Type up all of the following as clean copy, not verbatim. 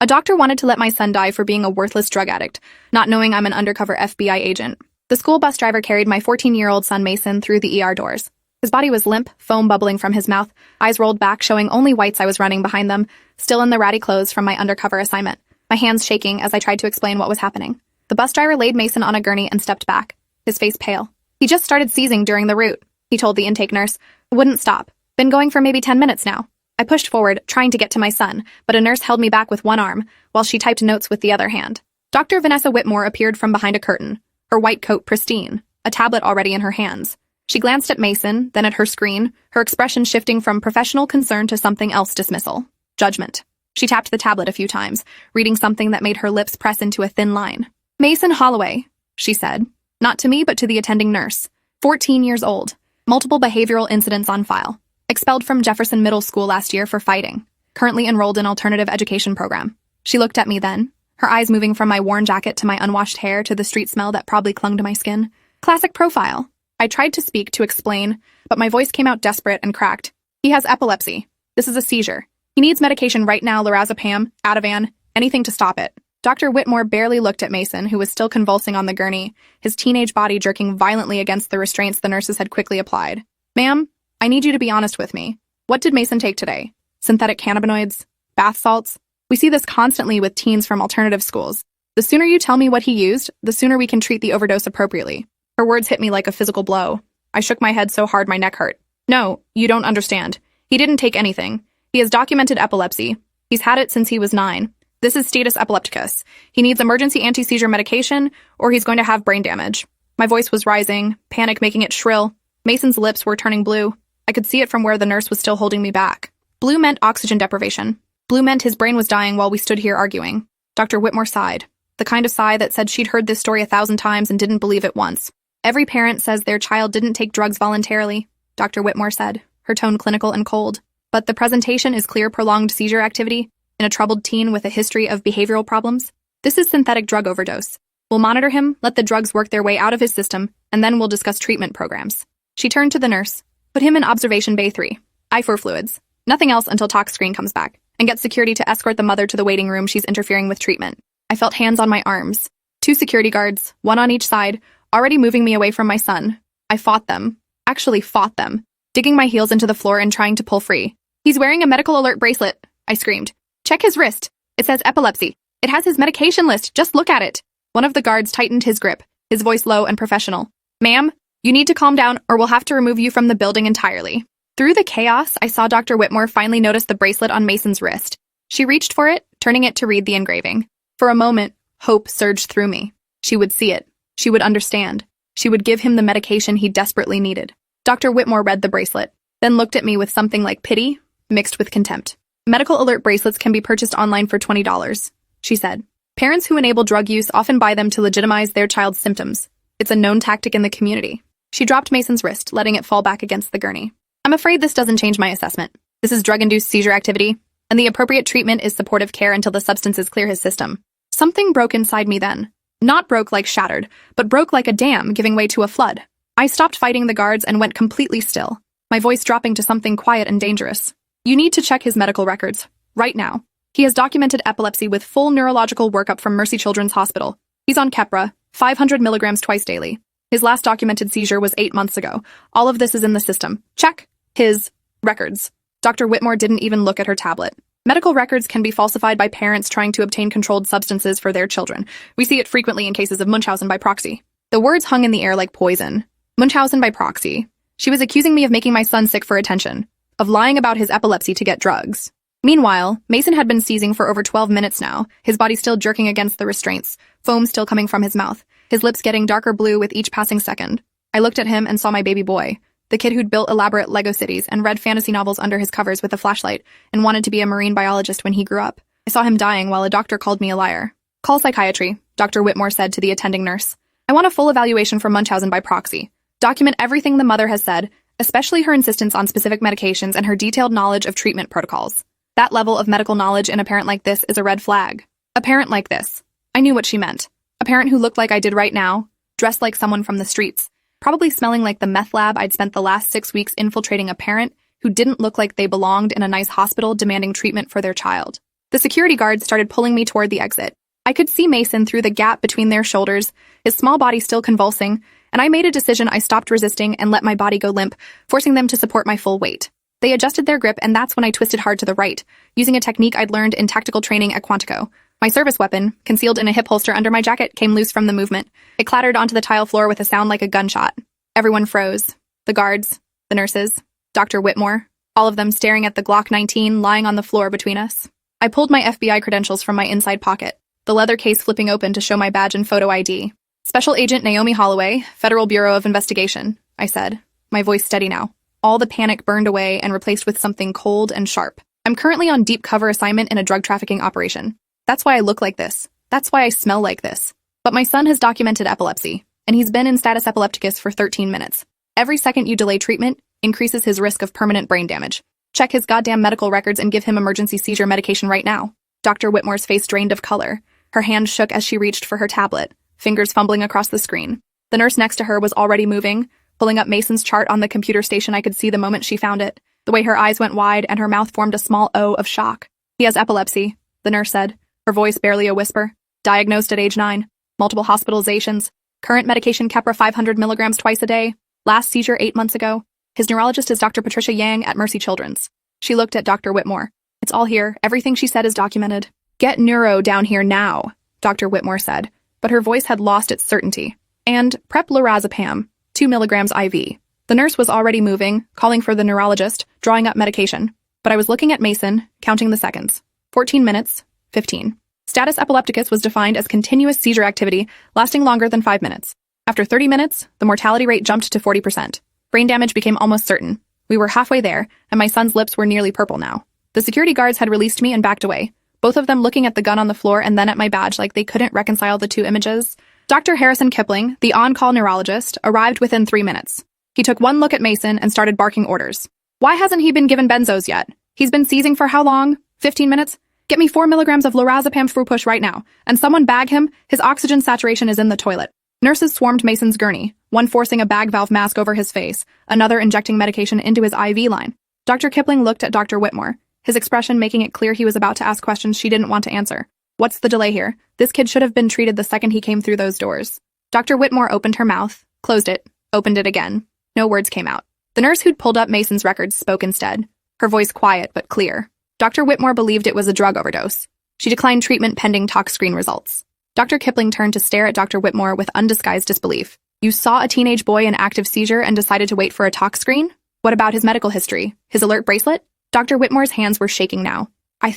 A doctor wanted to let my son die for being a worthless drug addict, not knowing I'm an undercover FBI agent. The school bus driver carried my 14-year-old son Mason through the ER doors. His body was limp, foam bubbling from his mouth, eyes rolled back showing only whites. I was running behind them, still in the ratty clothes from my undercover assignment, my hands shaking as I tried to explain what was happening. The bus driver laid Mason on a gurney and stepped back, his face pale. He just started seizing during the route, he told the intake nurse. Wouldn't stop. Been going for maybe 10 minutes now. I pushed forward, trying to get to my son, but a nurse held me back with one arm, while she typed notes with the other hand. Dr. Vanessa Whitmore appeared from behind a curtain, her white coat pristine, a tablet already in her hands. She glanced at Mason, then at her screen, her expression shifting from professional concern to something else: dismissal. Judgment. She tapped the tablet a few times, reading something that made her lips press into a thin line. Mason Holloway, she said. Not to me, but to the attending nurse. 14 years old. Multiple behavioral incidents on file. Expelled from Jefferson Middle School last year for fighting. Currently enrolled in alternative education program. She looked at me then, her eyes moving from my worn jacket to my unwashed hair to the street smell that probably clung to my skin. Classic profile. I tried to speak, to explain, but my voice came out desperate and cracked. He has epilepsy. This is a seizure. He needs medication right now: lorazepam, Ativan, anything to stop it. Dr. Whitmore barely looked at Mason, who was still convulsing on the gurney, his teenage body jerking violently against the restraints the nurses had quickly applied. Ma'am, I need you to be honest with me. What did Mason take today? Synthetic cannabinoids? Bath salts? We see this constantly with teens from alternative schools. The sooner you tell me what he used, the sooner we can treat the overdose appropriately. Her words hit me like a physical blow. I shook my head so hard my neck hurt. No, you don't understand. He didn't take anything. He has documented epilepsy. He's had it since he was 9. This is status epilepticus. He needs emergency anti-seizure medication, or he's going to have brain damage. My voice was rising, panic making it shrill. Mason's lips were turning blue. I could see it from where the nurse was still holding me back. Blue meant oxygen deprivation. Blue meant his brain was dying while we stood here arguing. Dr. Whitmore sighed. The kind of sigh that said she'd heard this story 1,000 times and didn't believe it once. Every parent says their child didn't take drugs voluntarily, Dr. Whitmore said, her tone clinical and cold. But the presentation is clear: prolonged seizure activity in a troubled teen with a history of behavioral problems. This is synthetic drug overdose. We'll monitor him, let the drugs work their way out of his system, and then we'll discuss treatment programs. She turned to the nurse. Put him in observation bay 3. I4 fluids. Nothing else until talk screen comes back. And get security to escort the mother to the waiting room. She's interfering with treatment. I felt hands on my arms. 2 security guards, one on each side, already moving me away from my son. I fought them. Actually fought them. Digging my heels into the floor and trying to pull free. He's wearing a medical alert bracelet, I screamed. Check his wrist. It says epilepsy. It has his medication list. Just look at it. One of the guards tightened his grip, his voice low and professional. Ma'am, you need to calm down or we'll have to remove you from the building entirely. Through the chaos, I saw Dr. Whitmore finally notice the bracelet on Mason's wrist. She reached for it, turning it to read the engraving. For a moment, hope surged through me. She would see it. She would understand. She would give him the medication he desperately needed. Dr. Whitmore read the bracelet, then looked at me with something like pity, mixed with contempt. Medical alert bracelets can be purchased online for $20, she said. Parents who enable drug use often buy them to legitimize their child's symptoms. It's a known tactic in the community. She dropped Mason's wrist, letting it fall back against the gurney. I'm afraid this doesn't change my assessment. This is drug-induced seizure activity, and the appropriate treatment is supportive care until the substances clear his system. Something broke inside me then. Not broke like shattered, but broke like a dam giving way to a flood. I stopped fighting the guards and went completely still, my voice dropping to something quiet and dangerous. You need to check his medical records, right now. He has documented epilepsy with full neurological workup from Mercy Children's Hospital. He's on Keppra, 500 milligrams twice daily. His last documented seizure was 8 months ago. All of this is in the system. Check his records. Dr. Whitmore didn't even look at her tablet. Medical records can be falsified by parents trying to obtain controlled substances for their children. We see it frequently in cases of Munchausen by proxy. The words hung in the air like poison. Munchausen by proxy. She was accusing me of making my son sick for attention, of lying about his epilepsy to get drugs. Meanwhile, Mason had been seizing for over 12 minutes now, his body still jerking against the restraints, foam still coming from his mouth, his lips getting darker blue with each passing second. I looked at him and saw my baby boy, the kid who'd built elaborate Lego cities and read fantasy novels under his covers with a flashlight and wanted to be a marine biologist when he grew up. I saw him dying while a doctor called me a liar. Call psychiatry, Dr. Whitmore said to the attending nurse. I want a full evaluation for Munchausen by proxy. Document everything the mother has said, especially her insistence on specific medications and her detailed knowledge of treatment protocols. That level of medical knowledge in a parent like this is a red flag. A parent like this. I knew what she meant. A parent who looked like I did right now, dressed like someone from the streets, probably smelling like the meth lab I'd spent the last 6 weeks infiltrating. A parent who didn't look like they belonged in a nice hospital demanding treatment for their child. The security guards started pulling me toward the exit. I could see Mason through the gap between their shoulders, his small body still convulsing, and I made a decision. I stopped resisting and let my body go limp, forcing them to support my full weight. They adjusted their grip, and that's when I twisted hard to the right, using a technique I'd learned in tactical training at Quantico. My service weapon, concealed in a hip holster under my jacket, came loose from the movement. It clattered onto the tile floor with a sound like a gunshot. Everyone froze. The guards, the nurses, Dr. Whitmore, all of them staring at the Glock 19 lying on the floor between us. I pulled my FBI credentials from my inside pocket, the leather case flipping open to show my badge and photo ID. Special Agent Naomi Holloway, Federal Bureau of Investigation, I said, my voice steady now. All the panic burned away and replaced with something cold and sharp. I'm currently on deep cover assignment in a drug trafficking operation. That's why I look like this. That's why I smell like this. But my son has documented epilepsy, and he's been in status epilepticus for 13 minutes. Every second you delay treatment increases his risk of permanent brain damage. Check his goddamn medical records and give him emergency seizure medication right now. Dr. Whitmore's face drained of color. Her hand shook as she reached for her tablet, fingers fumbling across the screen. The nurse next to her was already moving, pulling up Mason's chart on the computer station. I could see the moment she found it, the way her eyes went wide and her mouth formed a small O of shock. He has epilepsy, the nurse said, her voice barely a whisper. Diagnosed at age 9. Multiple hospitalizations. Current medication Keppra 500 milligrams twice a day. Last seizure 8 months ago. His neurologist is Dr. Patricia Yang at Mercy Children's. She looked at Dr. Whitmore. It's all here. Everything she said is documented. Get neuro down here now, Dr. Whitmore said, but her voice had lost its certainty. And prep lorazepam, 2 milligrams IV. The nurse was already moving, calling for the neurologist, drawing up medication. But I was looking at Mason, counting the seconds. 14 minutes, 15. Status epilepticus was defined as continuous seizure activity lasting longer than 5 minutes. After 30 minutes, the mortality rate jumped to 40%. Brain damage became almost certain. We were halfway there, and my son's lips were nearly purple now. The security guards had released me and backed away, both of them looking at the gun on the floor and then at my badge like they couldn't reconcile the two images. Dr. Harrison Kipling, the on-call neurologist, arrived within 3 minutes. He took one look at Mason and started barking orders. Why hasn't he been given benzos yet? He's been seizing for how long? 15 minutes? Get me 4 milligrams of lorazepam through push right now, and someone bag him. His oxygen saturation is in the toilet. Nurses swarmed Mason's gurney, one forcing a bag valve mask over his face, another injecting medication into his IV line. Dr. Kipling looked at Dr. Whitmore, his expression making it clear he was about to ask questions she didn't want to answer. What's the delay here? This kid should have been treated the second he came through those doors. Dr. Whitmore opened her mouth, closed it, opened it again. No words came out. The nurse who'd pulled up Mason's records spoke instead, her voice quiet but clear. Dr. Whitmore believed it was a drug overdose. She declined treatment pending tox screen results. Dr. Kipling turned to stare at Dr. Whitmore with undisguised disbelief. You saw a teenage boy in active seizure and decided to wait for a tox screen? What about his medical history? His alert bracelet? Dr. Whitmore's hands were shaking now. I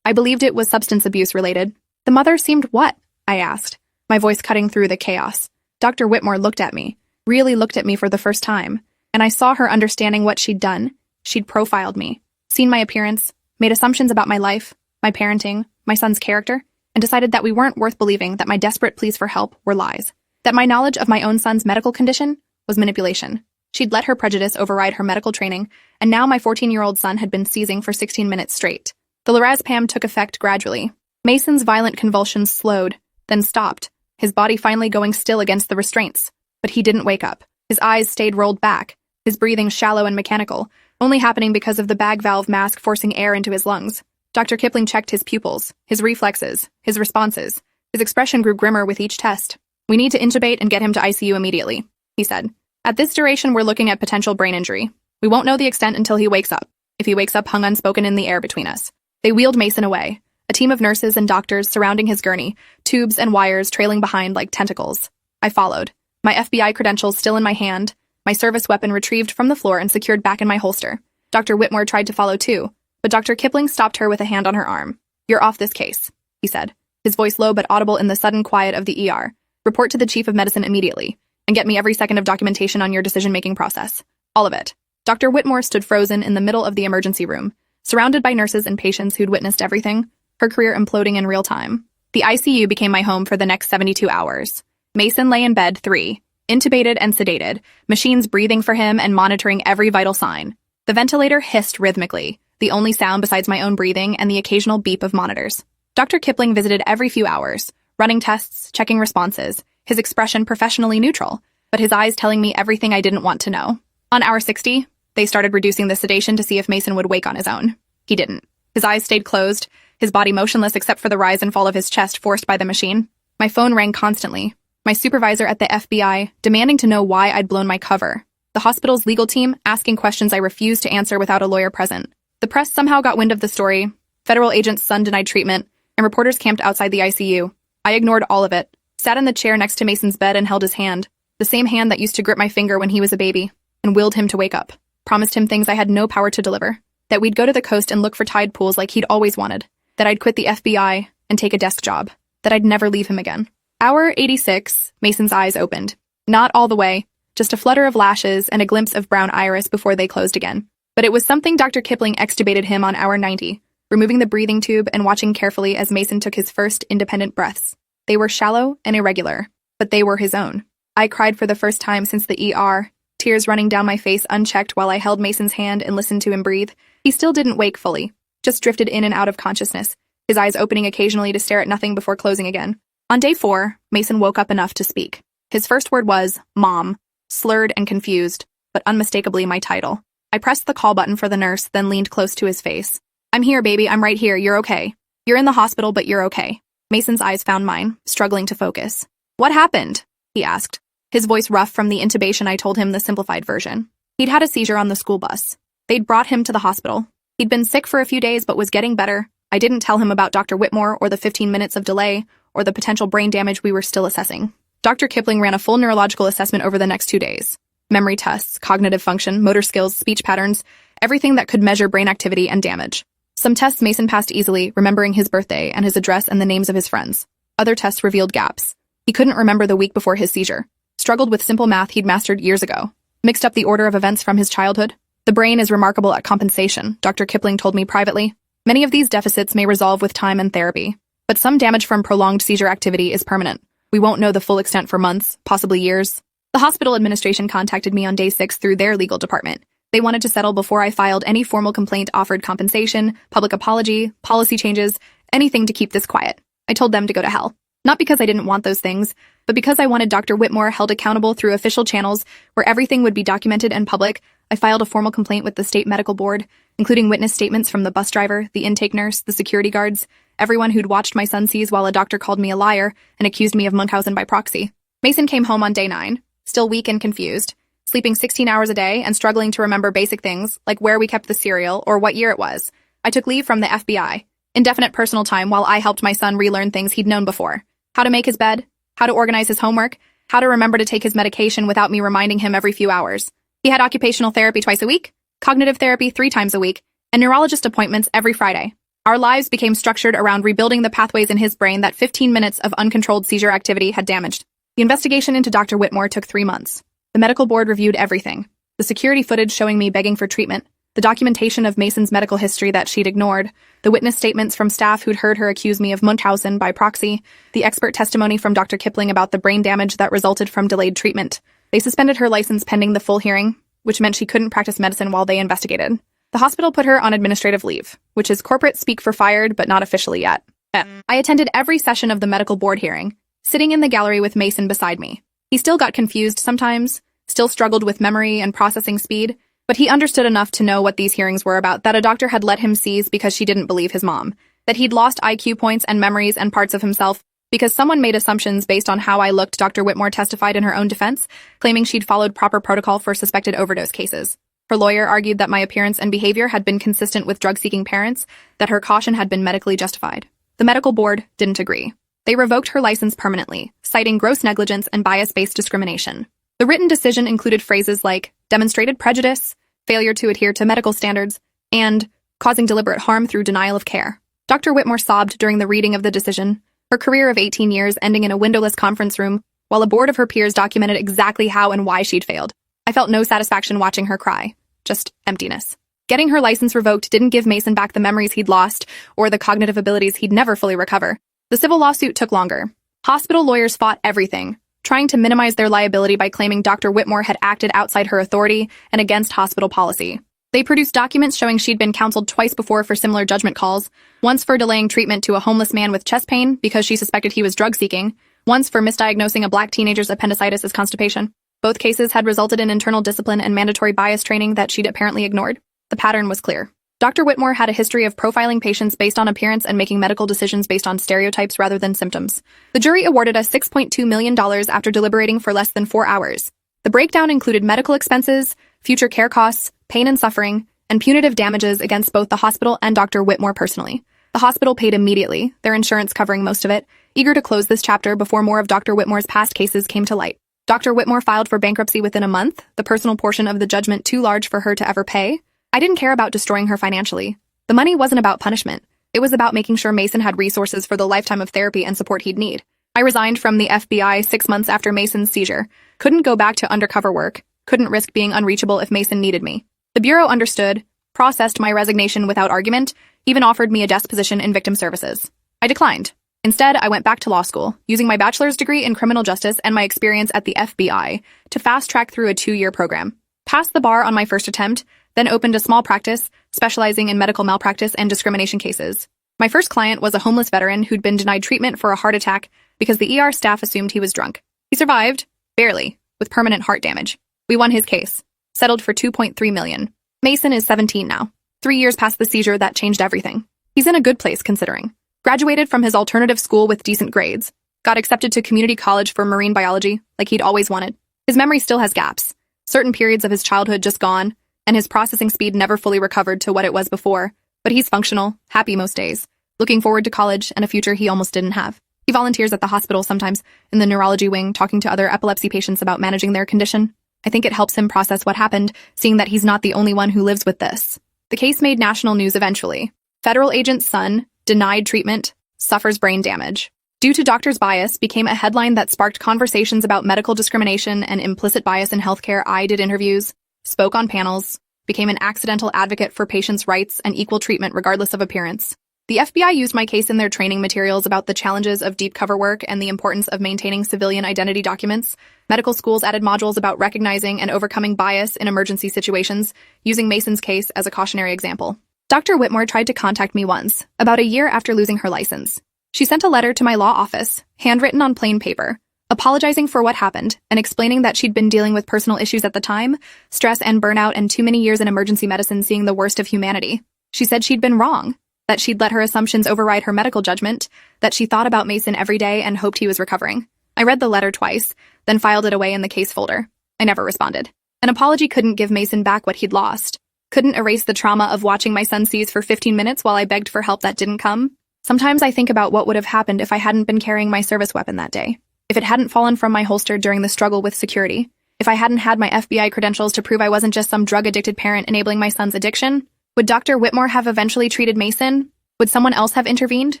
believed it was substance abuse related. The mother seemed what? I asked, my voice cutting through the chaos. Dr. Whitmore looked at me, really looked at me for the first time, and I saw her understanding what she'd done. She'd profiled me, seen my appearance, made assumptions about my life, my parenting, my son's character, and decided that we weren't worth believing, that my desperate pleas for help were lies, that my knowledge of my own son's medical condition was manipulation. She'd let her prejudice override her medical training, and now my 14-year-old son had been seizing for 16 minutes straight. The lorazepam took effect gradually. Mason's violent convulsions slowed, then stopped, his body finally going still against the restraints. But he didn't wake up. His eyes stayed rolled back, his breathing shallow and mechanical, only happening because of the bag valve mask forcing air into his lungs. Dr. Kipling checked his pupils, his reflexes, his responses. His expression grew grimmer with each test. We need to intubate and get him to ICU immediately, he said. At this duration, we're looking at potential brain injury. We won't know the extent until he wakes up. If he wakes up hung unspoken in the air between us. They wheeled Mason away, a team of nurses and doctors surrounding his gurney, tubes and wires trailing behind like tentacles. I followed, my FBI credentials still in my hand, my service weapon retrieved from the floor and secured back in my holster. Dr. Whitmore tried to follow too, but Dr. Kipling stopped her with a hand on her arm. You're off this case, he said, his voice low but audible in the sudden quiet of the ER. Report to the chief of medicine immediately, and get me every second of documentation on your decision-making process. All of it. Dr. Whitmore stood frozen in the middle of the emergency room, surrounded by nurses and patients who'd witnessed everything, her career imploding in real time. The ICU became my home for the next 72 hours. Mason lay in bed 3, intubated and sedated, machines breathing for him and monitoring every vital sign. The ventilator hissed rhythmically, the only sound besides my own breathing and the occasional beep of monitors. Dr. Kipling visited every few hours, running tests, checking responses, his expression professionally neutral, but his eyes telling me everything I didn't want to know. On hour 60, they started reducing the sedation to see if Mason would wake on his own. He didn't. His eyes stayed closed, his body motionless except for the rise and fall of his chest forced by the machine. My phone rang constantly. My supervisor at the FBI, demanding to know why I'd blown my cover. The hospital's legal team, asking questions I refused to answer without a lawyer present. The press somehow got wind of the story. Federal agent's son denied treatment, and reporters camped outside the ICU. I ignored all of it, sat in the chair next to Mason's bed and held his hand, the same hand that used to grip my finger when he was a baby, and willed him to wake up. Promised him things I had no power to deliver. That we'd go to the coast and look for tide pools like he'd always wanted. That I'd quit the FBI and take a desk job. That I'd never leave him again. Hour 86, Mason's eyes opened. Not all the way, just a flutter of lashes and a glimpse of brown iris before they closed again. But it was something Dr. Kipling extubated him on hour 90, removing the breathing tube and watching carefully as Mason took his first independent breaths. They were shallow and irregular, but they were his own. I cried for the first time since the ER, tears running down my face unchecked while I held Mason's hand and listened to him breathe. He still didn't wake fully, just drifted in and out of consciousness, his eyes opening occasionally to stare at nothing before closing again. On day 4, Mason woke up enough to speak. His first word was, "Mom," slurred and confused, but unmistakably my title. I pressed the call button for the nurse, then leaned close to his face. "I'm here, baby, I'm right here, you're okay. You're in the hospital, but you're okay." Mason's eyes found mine, struggling to focus. "What happened?" he asked. His voice rough from the intubation. I told him the simplified version. He'd had a seizure on the school bus. They'd brought him to the hospital. He'd been sick for a few days but was getting better. I didn't tell him about Dr. Whitmore or the 15 minutes of delay or the potential brain damage we were still assessing. Dr. Kipling ran a full neurological assessment over the next 2 days. Memory tests, cognitive function, motor skills, speech patterns, everything that could measure brain activity and damage. Some tests Mason passed easily, remembering his birthday and his address and the names of his friends. Other tests revealed gaps. He couldn't remember the week before his seizure. Struggled with simple math he'd mastered years ago. Mixed up the order of events from his childhood. The brain is remarkable at compensation, Dr. Kipling told me privately. Many of these deficits may resolve with time and therapy. But some damage from prolonged seizure activity is permanent. We won't know the full extent for months, possibly years. The hospital administration contacted me on day 6 through their legal department. They wanted to settle before I filed any formal complaint, offered compensation, public apology, policy changes, anything to keep this quiet. I told them to go to hell. Not because I didn't want those things, but because I wanted Dr. Whitmore held accountable through official channels where everything would be documented and public. I filed a formal complaint with the state medical board, including witness statements from the bus driver, the intake nurse, the security guards, everyone who'd watched my son seize while a doctor called me a liar and accused me of Munchausen by proxy. Mason came home on day 9, still weak and confused, sleeping 16 hours a day and struggling to remember basic things like where we kept the cereal or what year it was. I took leave from the FBI, indefinite personal time, while I helped my son relearn things he'd known before. How to make his bed, how to organize his homework, how to remember to take his medication without me reminding him every few hours. He had occupational therapy twice a week, cognitive therapy 3 times a week, and neurologist appointments every Friday. Our lives became structured around rebuilding the pathways in his brain that 15 minutes of uncontrolled seizure activity had damaged. The investigation into Dr. Whitmore took 3 months. The medical board reviewed everything. The security footage showing me begging for treatment, the documentation of Mason's medical history that she'd ignored, the witness statements from staff who'd heard her accuse me of Munchausen by proxy, the expert testimony from Dr. Kipling about the brain damage that resulted from delayed treatment. They suspended her license pending the full hearing, which meant she couldn't practice medicine while they investigated. The hospital put her on administrative leave, which is corporate speak for fired, but not officially yet. I attended every session of the medical board hearing, sitting in the gallery with Mason beside me. He still got confused sometimes, still struggled with memory and processing speed, but he understood enough to know what these hearings were about, that a doctor had let him seize because she didn't believe his mom, that he'd lost IQ points and memories and parts of himself because someone made assumptions based on how I looked. Dr. Whitmore testified in her own defense, claiming she'd followed proper protocol for suspected overdose cases. Her lawyer argued that my appearance and behavior had been consistent with drug-seeking parents, that her caution had been medically justified. The medical board didn't agree. They revoked her license permanently, citing gross negligence and bias-based discrimination. The written decision included phrases like demonstrated prejudice, failure to adhere to medical standards, and causing deliberate harm through denial of care. Dr. Whitmore sobbed during the reading of the decision, her career of 18 years ending in a windowless conference room, while a board of her peers documented exactly how and why she'd failed. I felt no satisfaction watching her cry, just emptiness. Getting her license revoked didn't give Mason back the memories he'd lost or the cognitive abilities he'd never fully recover. The civil lawsuit took longer. Hospital lawyers fought everything, trying to minimize their liability by claiming Dr. Whitmore had acted outside her authority and against hospital policy. They produced documents showing she'd been counseled twice before for similar judgment calls, once for delaying treatment to a homeless man with chest pain because she suspected he was drug-seeking, once for misdiagnosing a black teenager's appendicitis as constipation. Both cases had resulted in internal discipline and mandatory bias training that she'd apparently ignored. The pattern was clear. Dr. Whitmore had a history of profiling patients based on appearance and making medical decisions based on stereotypes rather than symptoms. The jury awarded us $6.2 million after deliberating for less than 4 hours. The breakdown included medical expenses, future care costs, pain and suffering, and punitive damages against both the hospital and Dr. Whitmore personally. The hospital paid immediately, their insurance covering most of it, eager to close this chapter before more of Dr. Whitmore's past cases came to light. Dr. Whitmore filed for bankruptcy within a month, the personal portion of the judgment too large for her to ever pay. I didn't care about destroying her financially. The money wasn't about punishment. It was about making sure Mason had resources for the lifetime of therapy and support he'd need. I resigned from the FBI 6 months after Mason's seizure. Couldn't go back to undercover work. Couldn't risk being unreachable if Mason needed me. The Bureau understood, processed my resignation without argument, even offered me a desk position in victim services. I declined. Instead, I went back to law school, using my bachelor's degree in criminal justice and my experience at the FBI to fast-track through a 2-year program. Passed the bar on my first attempt, then opened a small practice, specializing in medical malpractice and discrimination cases. My first client was a homeless veteran who'd been denied treatment for a heart attack because the ER staff assumed he was drunk. He survived, barely, with permanent heart damage. We won his case, settled for $2.3 million. Mason is 17 now. 3 years past the seizure, that changed everything. He's in a good place considering. Graduated from his alternative school with decent grades. Got accepted to community college for marine biology, like he'd always wanted. His memory still has gaps. Certain periods of his childhood just gone, and his processing speed never fully recovered to what it was before. But he's functional, happy most days, looking forward to college and a future he almost didn't have. He volunteers at the hospital sometimes, in the neurology wing, talking to other epilepsy patients about managing their condition. I think it helps him process what happened, seeing that he's not the only one who lives with this. The case made national news eventually. Federal agent's son, denied treatment, suffers brain damage. Due to doctor's bias became a headline that sparked conversations about medical discrimination and implicit bias in healthcare. I did interviews, spoke on panels, became an accidental advocate for patients' rights and equal treatment regardless of appearance. The FBI used my case in their training materials about the challenges of deep cover work and the importance of maintaining civilian identity documents. Medical schools added modules about recognizing and overcoming bias in emergency situations, using Mason's case as a cautionary example. Dr. Whitmore tried to contact me once, about a year after losing her license. She sent a letter to my law office, handwritten on plain paper, apologizing for what happened and explaining that she'd been dealing with personal issues at the time, stress and burnout, and too many years in emergency medicine seeing the worst of humanity. She said she'd been wrong, that she'd let her assumptions override her medical judgment, that she thought about Mason every day and hoped he was recovering. I read the letter twice, then filed it away in the case folder. I never responded. An apology couldn't give Mason back what he'd lost. Couldn't erase the trauma of watching my son seize for 15 minutes while I begged for help that didn't come. Sometimes I think about what would have happened if I hadn't been carrying my service weapon that day. If it hadn't fallen from my holster during the struggle with security. If I hadn't had my FBI credentials to prove I wasn't just some drug-addicted parent enabling my son's addiction. Would Dr. Whitmore have eventually treated Mason? Would someone else have intervened?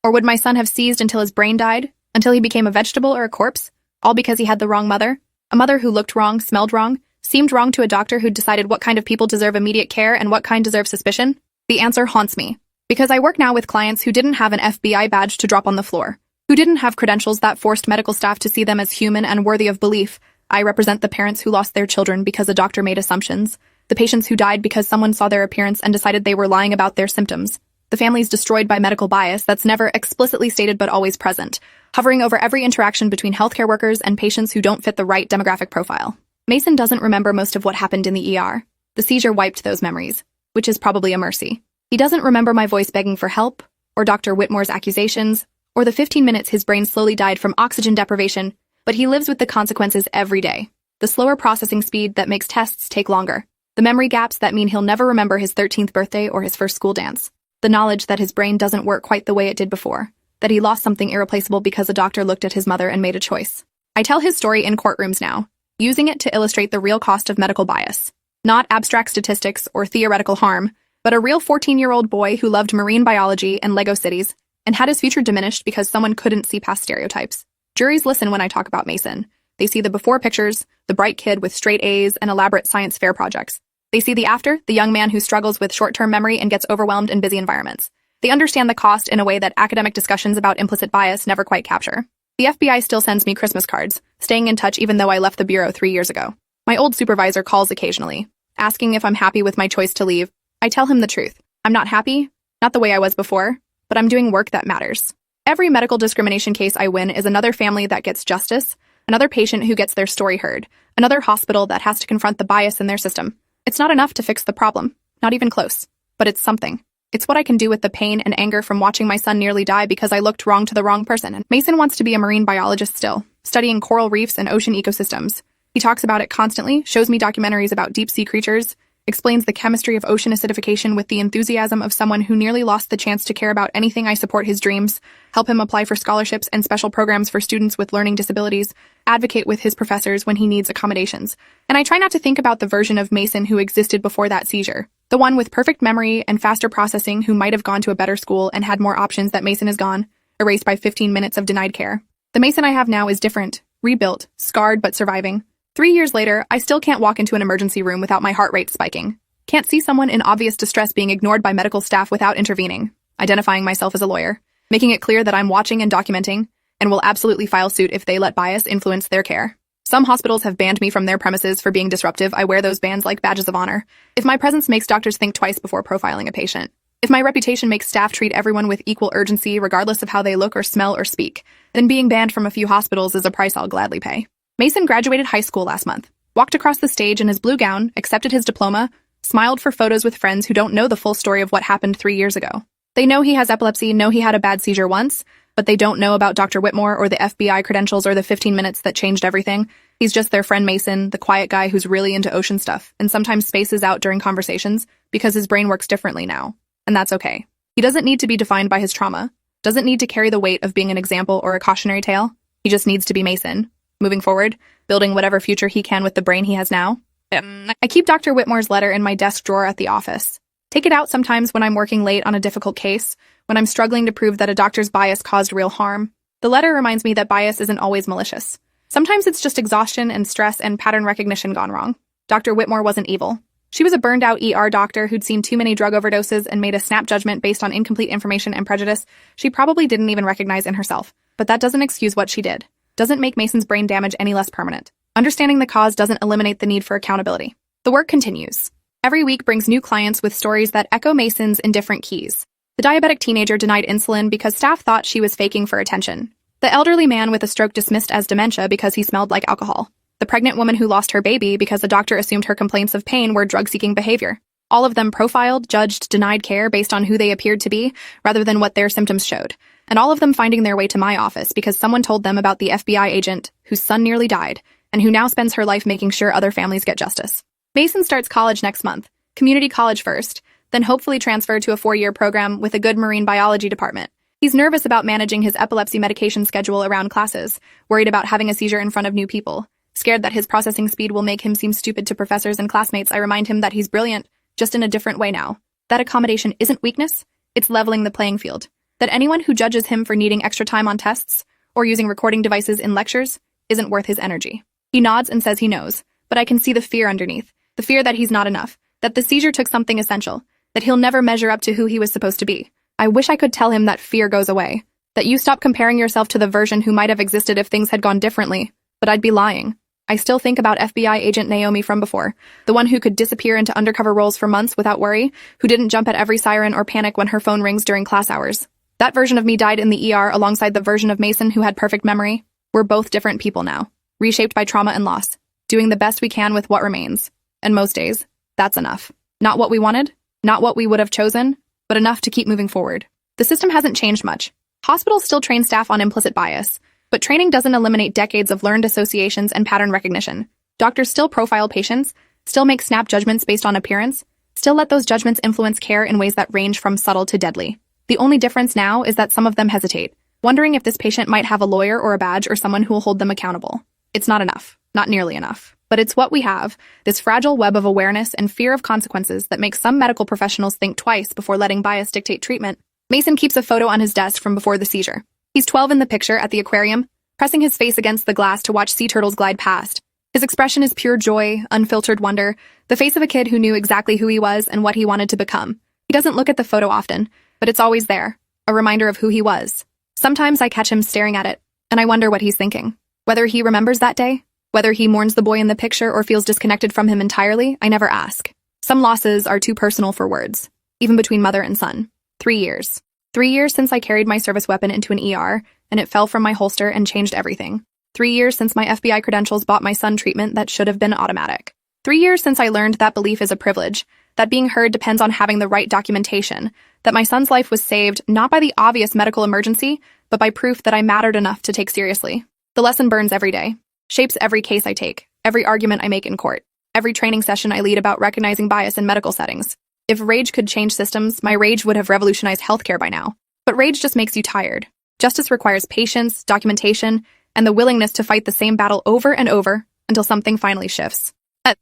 Or would my son have seized until his brain died? Until he became a vegetable or a corpse? All because he had the wrong mother? A mother who looked wrong, smelled wrong, seemed wrong to a doctor who decided what kind of people deserve immediate care and what kind deserve suspicion? The answer haunts me. Because I work now with clients who didn't have an FBI badge to drop on the floor, who didn't have credentials that forced medical staff to see them as human and worthy of belief. I represent the parents who lost their children because a doctor made assumptions, the patients who died because someone saw their appearance and decided they were lying about their symptoms, the families destroyed by medical bias that's never explicitly stated but always present, hovering over every interaction between healthcare workers and patients who don't fit the right demographic profile. Mason doesn't remember most of what happened in the ER. The seizure wiped those memories, which is probably a mercy. He doesn't remember my voice begging for help, or Dr. Whitmore's accusations, or the 15 minutes his brain slowly died from oxygen deprivation, but he lives with the consequences every day. The slower processing speed that makes tests take longer. The memory gaps that mean he'll never remember his 13th birthday or his first school dance. The knowledge that his brain doesn't work quite the way it did before. That he lost something irreplaceable because a doctor looked at his mother and made a choice. I tell his story in courtrooms now, using it to illustrate the real cost of medical bias. Not abstract statistics or theoretical harm, but a real 14-year-old boy who loved marine biology and Lego cities and had his future diminished because someone couldn't see past stereotypes. Juries listen when I talk about Mason. They see the before pictures, the bright kid with straight A's and elaborate science fair projects. They see the after, the young man who struggles with short-term memory and gets overwhelmed in busy environments. They understand the cost in a way that academic discussions about implicit bias never quite capture. The FBI still sends me Christmas cards, staying in touch even though I left the Bureau 3 years ago. My old supervisor calls occasionally, asking if I'm happy with my choice to leave. I tell him the truth. I'm not happy, not the way I was before, but I'm doing work that matters. Every medical discrimination case I win is another family that gets justice, another patient who gets their story heard, another hospital that has to confront the bias in their system. It's not enough to fix the problem, not even close. but it's something. It's what I can do with the pain and anger from watching my son nearly die because I looked wrong to the wrong person. And Mason wants to be a marine biologist still, studying coral reefs and ocean ecosystems. He talks about it constantly, shows me documentaries about deep-sea creatures, explains the chemistry of ocean acidification with the enthusiasm of someone who nearly lost the chance to care about anything. I support his dreams, help him apply for scholarships and special programs for students with learning disabilities, advocate with his professors when he needs accommodations. And I try not to think about the version of Mason who existed before that seizure. The one with perfect memory and faster processing who might have gone to a better school and had more options that Mason is gone, erased by 15 minutes of denied care. The Mason I have now is different, rebuilt, scarred but surviving. 3 years later, I still can't walk into an emergency room without my heart rate spiking. Can't see someone in obvious distress being ignored by medical staff without intervening. Identifying myself as a lawyer. Making it clear that I'm watching and documenting, and will absolutely file suit if they let bias influence their care. Some hospitals have banned me from their premises for being disruptive. I wear those bans like badges of honor. If my presence makes doctors think twice before profiling a patient. If my reputation makes staff treat everyone with equal urgency regardless of how they look or smell or speak, then being banned from a few hospitals is a price I'll gladly pay. Mason graduated high school last month, walked across the stage in his blue gown, accepted his diploma, smiled for photos with friends who don't know the full story of what happened 3 years ago. They know he has epilepsy, know he had a bad seizure once, but they don't know about Dr. Whitmore or the FBI credentials or the 15 minutes that changed everything. He's just their friend Mason, the quiet guy who's really into ocean stuff, and sometimes spaces out during conversations because his brain works differently now. And that's okay. He doesn't need to be defined by his trauma, doesn't need to carry the weight of being an example or a cautionary tale. He just needs to be Mason. Moving forward, building whatever future he can with the brain he has now. I keep Dr. Whitmore's letter in my desk drawer at the office. Take it out sometimes when I'm working late on a difficult case, when I'm struggling to prove that a doctor's bias caused real harm. The letter reminds me that bias isn't always malicious. Sometimes it's just exhaustion and stress and pattern recognition gone wrong. Dr. Whitmore wasn't evil. She was a burned-out ER doctor who'd seen too many drug overdoses and made a snap judgment based on incomplete information and prejudice she probably didn't even recognize in herself. But that doesn't excuse what she did. Doesn't make Mason's brain damage any less permanent. Understanding the cause doesn't eliminate the need for accountability. The work continues. Every week brings new clients with stories that echo Mason's in different keys. The diabetic teenager denied insulin because staff thought she was faking for attention. The elderly man with a stroke dismissed as dementia because he smelled like alcohol. The pregnant woman who lost her baby because the doctor assumed her complaints of pain were drug-seeking behavior. All of them profiled, judged, denied care based on who they appeared to be, rather than what their symptoms showed. And all of them finding their way to my office because someone told them about the FBI agent whose son nearly died, and who now spends her life making sure other families get justice. Mason starts college next month, community college first, then hopefully transfer to a 4-year program with a good marine biology department. He's nervous about managing his epilepsy medication schedule around classes, worried about having a seizure in front of new people, scared that his processing speed will make him seem stupid to professors and classmates. I remind him that he's brilliant, just in a different way now. That accommodation isn't weakness, it's leveling the playing field. That anyone who judges him for needing extra time on tests or using recording devices in lectures isn't worth his energy. He nods and says he knows, but I can see the fear underneath, the fear that he's not enough, that the seizure took something essential, that he'll never measure up to who he was supposed to be. I wish I could tell him that fear goes away, that you stop comparing yourself to the version who might have existed if things had gone differently, but I'd be lying. I still think about FBI agent Naomi from before, the one who could disappear into undercover roles for months without worry, who didn't jump at every siren or panic when her phone rings during class hours. That version of me died in the ER alongside the version of Mason who had perfect memory. We're both different people now, reshaped by trauma and loss, doing the best we can with what remains. And most days, that's enough. Not what we wanted, not what we would have chosen, but enough to keep moving forward. The system hasn't changed much. Hospitals still train staff on implicit bias, but training doesn't eliminate decades of learned associations and pattern recognition. Doctors still profile patients, still make snap judgments based on appearance, still let those judgments influence care in ways that range from subtle to deadly. The only difference now is that some of them hesitate, wondering if this patient might have a lawyer or a badge or someone who will hold them accountable. It's not enough, not nearly enough. But it's what we have, this fragile web of awareness and fear of consequences that makes some medical professionals think twice before letting bias dictate treatment. Mason keeps a photo on his desk from before the seizure. He's 12 in the picture at the aquarium, pressing his face against the glass to watch sea turtles glide past. His expression is pure joy, unfiltered wonder, the face of a kid who knew exactly who he was and what he wanted to become. He doesn't look at the photo often, but it's always there, a reminder of who he was. Sometimes I catch him staring at it, and I wonder what he's thinking. Whether he remembers that day, whether he mourns the boy in the picture or feels disconnected from him entirely, I never ask. Some losses are too personal for words, even between mother and son. 3 years. 3 years since I carried my service weapon into an ER, and it fell from my holster and changed everything. 3 years since my FBI credentials bought my son treatment that should have been automatic. 3 years since I learned that belief is a privilege, that being heard depends on having the right documentation, that my son's life was saved not by the obvious medical emergency, but by proof that I mattered enough to take seriously. The lesson burns every day, shapes every case I take, every argument I make in court, every training session I lead about recognizing bias in medical settings. If rage could change systems, my rage would have revolutionized healthcare by now. But rage just makes you tired. Justice requires patience, documentation, and the willingness to fight the same battle over and over until something finally shifts.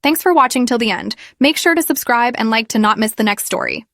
Thanks for watching till the end. Make sure to subscribe and like to not miss the next story.